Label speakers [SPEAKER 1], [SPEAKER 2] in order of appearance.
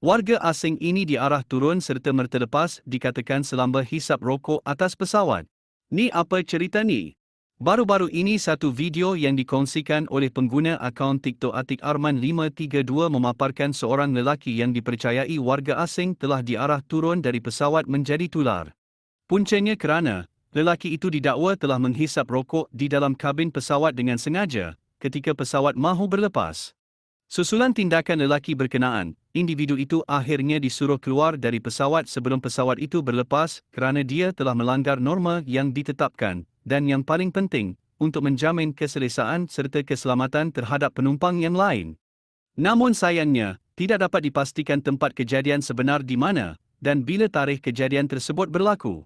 [SPEAKER 1] Warga asing ini diarah turun serta-merta lepas dikatakan selamba hisap rokok atas pesawat. Ni apa cerita ni? Baru-baru ini satu video yang dikongsikan oleh pengguna akaun TikTok Atik Arman 532 memaparkan seorang lelaki yang dipercayai warga asing telah diarah turun dari pesawat menjadi tular. Puncanya kerana lelaki itu didakwa telah menghisap rokok di dalam kabin pesawat dengan sengaja ketika pesawat mahu berlepas. Susulan tindakan lelaki berkenaan, individu itu akhirnya disuruh keluar dari pesawat sebelum pesawat itu berlepas kerana dia telah melanggar norma yang ditetapkan dan yang paling penting, untuk menjamin keselesaan serta keselamatan terhadap penumpang yang lain. Namun sayangnya, tidak dapat dipastikan tempat kejadian sebenar di mana dan bila tarikh kejadian tersebut berlaku.